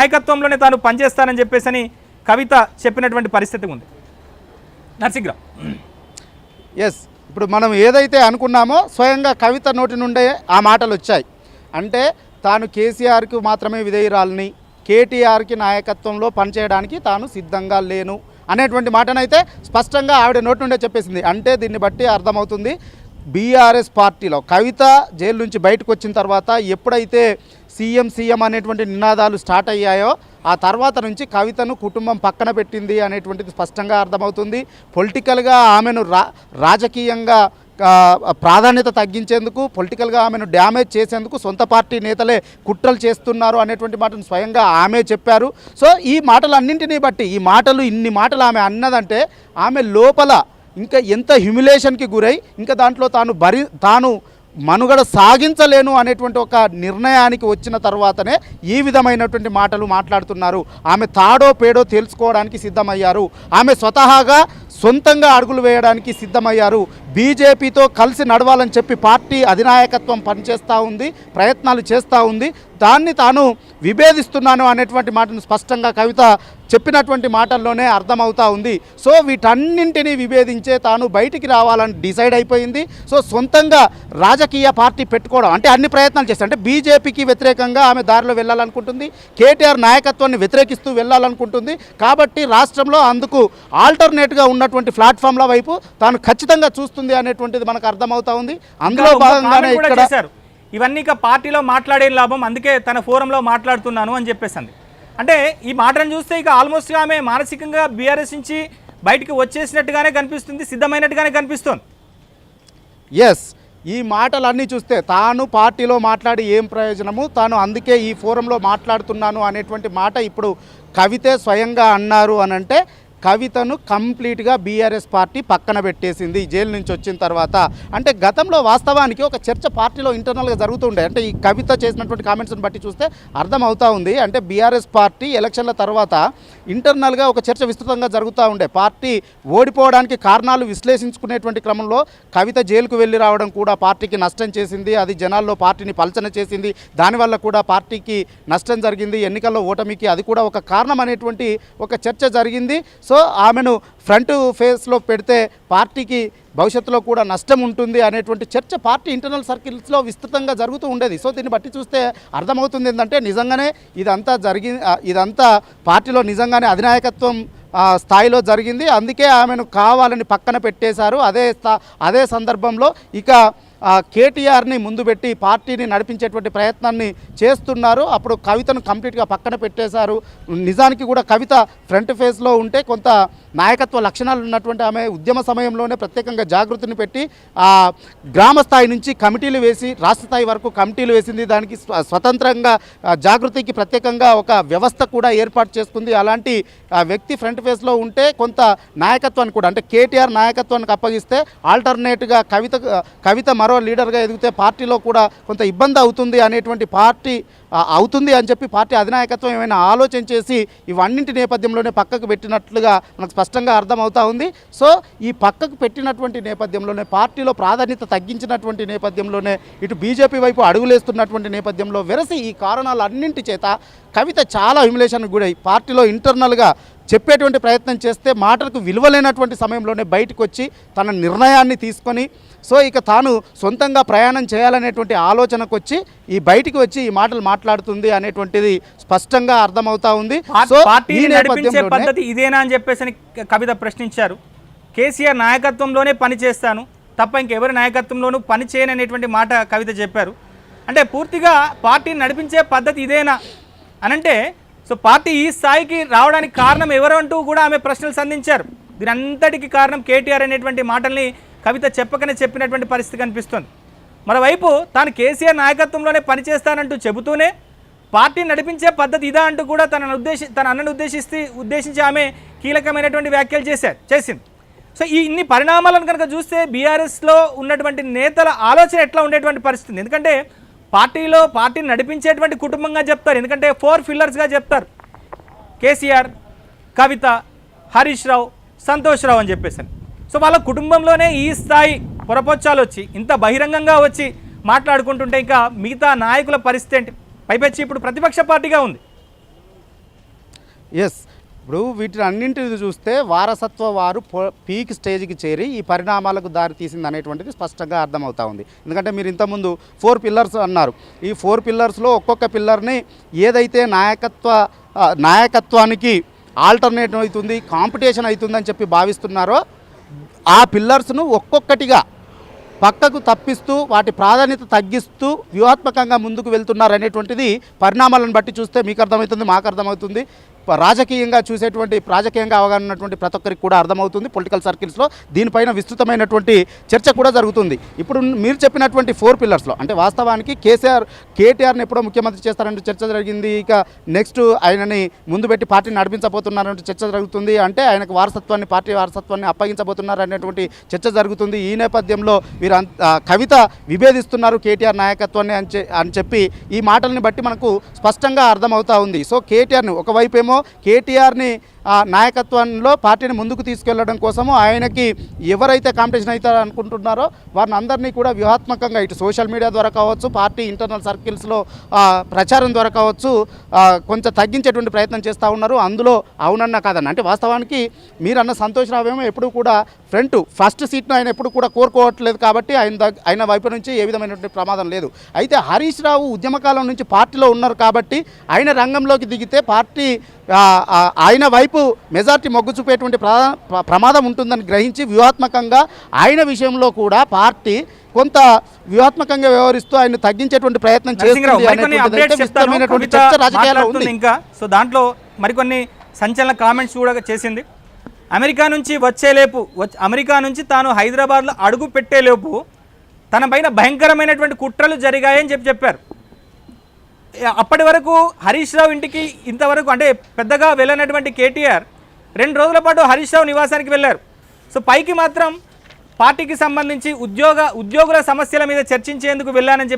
నాయకత్వంలోనే తాను పనిచేస్తానని చెప్పేసి కవిత చెప్పినటువంటి పరిస్థితి ఉంది. నరసింహరావు, ఎస్, ఇప్పుడు మనం ఏదైతే అనుకున్నామో స్వయంగా కవిత నోటి నుండే ఆ మాటలు వచ్చాయి. అంటే తాను కేసీఆర్కి మాత్రమే విధేయురాలని, కేటీఆర్కి నాయకత్వంలో పనిచేయడానికి తాను సిద్ధంగా లేను అనేటువంటి మాటనైతే స్పష్టంగా ఆవిడ నోటి నుండే చెప్పేసింది. అంటే దీన్ని బట్టి అర్థమవుతుంది బీఆర్ఎస్ పార్టీలో కవిత జైలు నుంచి బయటకు వచ్చిన తర్వాత ఎప్పుడైతే సీఎం అనేటువంటి నినాదాలు స్టార్ట్ అయ్యాయో ఆ తర్వాత నుంచి కవితను కుటుంబం పక్కన పెట్టింది అనేటువంటిది స్పష్టంగా అర్థమవుతుంది. పొలిటికల్గా ఆమెను రాజకీయంగా ప్రాధాన్యత తగ్గించేందుకు, పొలిటికల్గా ఆమెను డ్యామేజ్ చేసేందుకు సొంత పార్టీ నేతలే కుట్రలు చేస్తున్నారు అనేటువంటి మాటను స్వయంగా ఆమె చెప్పారు. సో ఈ మాటలన్నింటినీ బట్టి, ఈ మాటలు ఇన్ని మాటలు ఆమె అన్నదంటే ఆమె లోపల ఇంకా ఎంత హ్యూమిలేషన్కి గురై ఇంకా దాంట్లో తాను మనుగడ సాగించలేను అనేటువంటి ఒక నిర్ణయానికి వచ్చిన తర్వాతనే ఈ విధమైనటువంటి మాటలు మాట్లాడుతున్నారు. ఆమె తాడో పేడో తెలుసుకోవడానికి సిద్ధమయ్యారు. ఆమె స్వతహాగా సొంతంగా అడుగులు వేయడానికి సిద్ధమయ్యారు. బీజేపీతో కలిసి నడవాలని చెప్పి పార్టీ అధినాయకత్వం పనిచేస్తూ ఉంది, ప్రయత్నాలు చేస్తూ ఉంది. దాన్ని తాను విభేదిస్తున్నాను అనేటువంటి మాటను స్పష్టంగా కవిత చెప్పినటువంటి మాటల్లోనే అర్థమవుతూ ఉంది. సో వీటన్నింటినీ విభేదించే తాను బయటికి రావాలని డిసైడ్ అయిపోయింది. సో సొంతంగా రాజకీయ పార్టీ పెట్టుకోవడం అంటే అన్ని ప్రయత్నాలు చేస్తారు. అంటే బీజేపీకి వ్యతిరేకంగా ఆమె దారిలో వెళ్ళాలనుకుంటుంది, కేటీఆర్ నాయకత్వాన్ని వ్యతిరేకిస్తూ వెళ్ళాలనుకుంటుంది. కాబట్టి రాష్ట్రంలో అందుకు ఆల్టర్నేట్గా ఉన్నటువంటి ప్లాట్ఫామ్ల వైపు తాను ఖచ్చితంగా చూస్తుంది అనేటువంటిది మనకు అర్థమవుతా ఉంది. అందులో భాగంగానే ఇక్కడ ఇవన్నీ ఇక పార్టీలో మాట్లాడే లాభం, అందుకే తన ఫోరంలో మాట్లాడుతున్నాను అని చెప్పేసింది. అంటే ఈ మాటను చూస్తే ఇక ఆల్మోస్ట్గా ఆమె మానసికంగా బీఆర్ఎస్ నుంచి బయటికి వచ్చేసినట్టుగానే కనిపిస్తుంది, సిద్ధమైనట్టుగానే కనిపిస్తుంది. ఎస్, ఈ మాటలన్నీ చూస్తే తాను పార్టీలో మాట్లాడి ఏం ప్రయోజనము, తాను అందుకే ఈ ఫోరంలో మాట్లాడుతున్నాను అనేటువంటి మాట ఇప్పుడు కవితే స్వయంగా అన్నారు అనంటే కవితను కంప్లీట్గా బీఆర్ఎస్ పార్టీ పక్కన పెట్టేసింది జైలు నుంచి వచ్చిన తర్వాత. అంటే గతంలో వాస్తవానికి ఒక చర్చ పార్టీలో ఇంటర్నల్గా జరుగుతుండే. అంటే ఈ కవిత చేసినటువంటి కామెంట్స్ని బట్టి చూస్తే అర్థమవుతూ ఉంది. అంటే బీఆర్ఎస్ పార్టీ ఎలక్షన్ల తర్వాత ఇంటర్నల్గా ఒక చర్చ విస్తృతంగా జరుగుతూ ఉండే. పార్టీ ఓడిపోవడానికి కారణాలు విశ్లేషించుకునేటువంటి క్రమంలో కవిత జైలుకు వెళ్ళి రావడం కూడా పార్టీకి నష్టం చేసింది, అది జనాల్లో పార్టీని పలచన చేసింది, దానివల్ల కూడా పార్టీకి నష్టం జరిగింది, ఎన్నికల్లో ఓటమికి అది కూడా ఒక కారణం అనేటువంటి ఒక చర్చ జరిగింది. సో ఆమెను ఫ్రంట్ ఫేస్లో పెడితే పార్టీకి భవిష్యత్తులో కూడా నష్టం ఉంటుంది అనేటువంటి చర్చ పార్టీ ఇంటర్నల్ సర్కిల్స్లో విస్తృతంగా జరుగుతూ ఉండేది. సో దీన్ని బట్టి చూస్తే అర్థమవుతుంది ఏంటంటే నిజంగానే ఇదంతా పార్టీలో నిజంగానే అధినాయకత్వం స్థాయిలో జరిగింది. అందుకే ఆమెను కావాలని పక్కన పెట్టేశారు. అదే సందర్భంలో ఇక కేటీఆర్ని ముందు పెట్టి పార్టీని నడిపించేటువంటి ప్రయత్నాన్ని చేస్తున్నారు. అప్పుడు కవితను కంప్లీట్గా పక్కన పెట్టేశారు. నిజానికి కూడా కవిత ఫ్రంట్ ఫేస్లో ఉంటే కొంత నాయకత్వ లక్షణాలు ఉన్నటువంటి ఆమె ఉద్యమ సమయంలోనే ప్రత్యేకంగా జాగృతిని పెట్టి గ్రామ స్థాయి నుంచి కమిటీలు వేసి రాష్ట్ర స్థాయి వరకు కమిటీలు వేసింది. దానికి స్వతంత్రంగా జాగృతికి ప్రత్యేకంగా ఒక వ్యవస్థ కూడా ఏర్పాటు చేసుకుంది. అలాంటి వ్యక్తి ఫ్రంట్ ఫేస్లో ఉంటే కొంత నాయకత్వాన్ని కూడా అంటే కేటీఆర్ నాయకత్వానికి అప్పగిస్తే ఆల్టర్నేట్గా కవిత మరో లీడర్గా ఎదిగితే పార్టీలో కూడా కొంత ఇబ్బంది అవుతుంది అనేటువంటి అవుతుంది అని చెప్పి పార్టీ అధినాయకత్వం ఏమైనా ఆలోచన చేసి ఇవన్నింటి నేపథ్యంలోనే పక్కకు పెట్టినట్లుగా మనకు స్పష్టంగా అర్థమవుతా ఉంది. సో ఈ పక్కకు పెట్టినటువంటి నేపథ్యంలోనే పార్టీలో ప్రాధాన్యత తగ్గించినటువంటి నేపథ్యంలోనే ఇటు బీజేపీ వైపు అడుగులేస్తున్నటువంటి నేపథ్యంలో వెరసి ఈ కారణాలన్నింటి చేత కవిత చాలా హ్యూమిలేషన్కి గురై పార్టీలో ఇంటర్నల్గా చెప్పేటువంటి ప్రయత్నం చేస్తే మాటలకు విలువలేనటువంటి సమయంలోనే బయటకు వచ్చి తన నిర్ణయాన్ని తీసుకొని సో ఇక తాను సొంతంగా ప్రయాణం చేయాలనేటువంటి ఆలోచనకు వచ్చి ఈ బయటికి వచ్చి ఈ మాటలు మాట్లాడుతుంది అనేటువంటిది స్పష్టంగా అర్థమవుతా ఉంది. సో పార్టీ నడిపించే పద్ధతి ఇదేనా అని చెప్పేసి కవిత ప్రశ్నించారు. కేసీఆర్ నాయకత్వంలోనే పని చేస్తాను తప్ప ఇంకెవరి నాయకత్వంలోనూ పని చేయను అనేటువంటి మాట కవిత చెప్పారు. అంటే పూర్తిగా పార్టీని నడిపించే పద్ధతి ఇదేనా అనంటే సో పార్టీ ఈ స్థాయికి రావడానికి కారణం ఎవరు అంటూ కూడా ఆమె ప్రశ్నలు సంధించారు. దీని అంతటికి కారణం కేటీఆర్ అనేటువంటి మాటల్ని కవిత చెప్పకనే చెప్పినటువంటి పరిస్థితి కనిపిస్తుంది. మరోవైపు తాను కేసీఆర్ నాయకత్వంలోనే పనిచేస్తానంటూ చెబుతూనే పార్టీని నడిపించే పద్ధతి ఇదా అంటూ కూడా తన అన్నను ఉద్దేశించి ఆమె కీలకమైనటువంటి వ్యాఖ్యలు చేసింది. సో ఈ ఇన్ని పరిణామాలను కనుక చూస్తే బీఆర్ఎస్లో ఉన్నటువంటి నేతల ఆలోచన ఎట్లా ఉండేటువంటి పరిస్థితి. ఎందుకంటే పార్టీని నడిపించేటువంటి కుటుంబంగా చెప్తారు. ఎందుకంటే 4 పిల్లర్స్గా చెప్తారు. కేసీఆర్, కవిత, హరీష్ రావు, సంతోష్ రావు అని చెప్పేసి. సో వాళ్ళ కుటుంబంలోనే ఈ స్థాయి పొరపొచ్చాలు వచ్చి ఇంత బహిరంగంగా వచ్చి మాట్లాడుకుంటుంటే ఇంకా మిగతా నాయకుల పరిస్థితి ఏంటి? పైపెచ్చి ఇప్పుడు ప్రతిపక్ష పార్టీగా ఉంది. ఎస్, ఇప్పుడు వీటిని అన్నింటిని చూస్తే వారసత్వ వారు పీక్ స్టేజ్కి చేరి ఈ పరిణామాలకు దారి తీసింది అనేటువంటిది స్పష్టంగా అర్థమవుతా ఉంది. ఎందుకంటే మీరు ఇంతకుముందు 4 పిల్లర్స్ అన్నారు. ఈ 4 పిల్లర్స్లో ఒక్కొక్క పిల్లర్ని ఏదైతే నాయకత్వానికి ఆల్టర్నేటివ్ అవుతుంది, కాంపిటీషన్ అవుతుందని చెప్పి భావిస్తున్నారో ఆ పిల్లర్స్ను ఒక్కొక్కటిగా పక్కకు తప్పిస్తూ వాటి ప్రాధాన్యత తగ్గిస్తూ వ్యూహాత్మకంగా ముందుకు వెళ్తున్నారు అనేటువంటిది పరిణామాలను బట్టి చూస్తే మీకు అర్థమవుతుంది, మాకు అర్థమవుతుంది, రాజకీయంగా అవగాహన ఉన్నటువంటి ప్రతి ఒక్కరికి కూడా అర్థమవుతుంది. పొలిటికల్ సర్కిల్స్లో దీనిపైన విస్తృతమైనటువంటి చర్చ కూడా జరుగుతుంది. ఇప్పుడు మీరు చెప్పినటువంటి 4 పిల్లర్స్లో అంటే వాస్తవానికి కేటీఆర్ని ఎప్పుడో ముఖ్యమంత్రి చేస్తారంటే చర్చ జరిగింది. ఇక నెక్స్ట్ ఆయనని ముందు పెట్టి పార్టీని నడిపించబోతున్నారంటే చర్చ జరుగుతుంది. అంటే ఆయనకు పార్టీ వారసత్వాన్ని అప్పగించబోతున్నారు అనేటువంటి చర్చ జరుగుతుంది. ఈ నేపథ్యంలో వీరు కవిత విభేదిస్తున్నారు కేటీఆర్ నాయకత్వాన్ని అని చెప్పి ఈ మాటల్ని బట్టి మనకు స్పష్టంగా అర్థమవుతా ఉంది. సో కేటీఆర్ని ఒకవైపేమో కేటీఆర్ని నాయకత్వంలో పార్టీని ముందుకు తీసుకెళ్లడం కోసము ఆయనకి ఎవరైతే కాంపిటీషన్ అవుతారో అనుకుంటున్నారో వారిని అందరినీ కూడా వ్యూహాత్మకంగా ఇటు సోషల్ మీడియా ద్వారా కావచ్చు, పార్టీ ఇంటర్నల్ సర్కిల్స్లో ప్రచారం ద్వారా కావచ్చు కొంచెం తగ్గించేటువంటి ప్రయత్నం చేస్తూ ఉన్నారు. అందులో అవునన్నా కాదన్న అంటే వాస్తవానికి మీరన్న సంతోష్ రావు ఏమో ఎప్పుడు కూడా ఫస్ట్ సీట్ను ఆయన ఎప్పుడు కూడా కోరుకోవట్లేదు కాబట్టి ఆయన వైపు నుంచి ఏ విధమైనటువంటి ప్రమాదం లేదు. అయితే హరీష్ రావు ఉద్యమకాలం నుంచి పార్టీలో ఉన్నారు కాబట్టి ఆయన రంగంలోకి దిగితే పార్టీ ఆయన వైపు మెజార్టీ మొగ్గు చూపేటువంటి ప్రమాదం ఉంటుందని గ్రహించి వ్యూహాత్మకంగా ఆయన విషయంలో కూడా పార్టీ కొంత వ్యూహాత్మకంగా వ్యవహరిస్తూ ఆయన తగ్గించేటువంటి ప్రయత్నం చేస్తుంది. చర్చ రాజకీయాల్లో ఉంది ఇంకా. సో దాంట్లో మరికొన్ని సంచలన కామెంట్స్ కూడా చేసింది. అమెరికా నుంచి తాను హైదరాబాద్లో అడుగు పెట్టేలోపు తన పైన భయంకరమైనటువంటి కుట్రలు జరిగాయని చెప్పారు. అప్పటి వరకు హరీష్ రావు ఇంటికి ఇంతవరకు అంటే పెద్దగా వెళ్ళినటువంటి కేటీఆర్ 2 రోజుల పాటు హరీష్ రావు నివాసానికి వెళ్ళారు. సో పైకి మాత్రం పార్టీకి సంబంధించి ఉద్యోగుల సమస్యల మీద చర్చించేందుకు వెళ్ళానని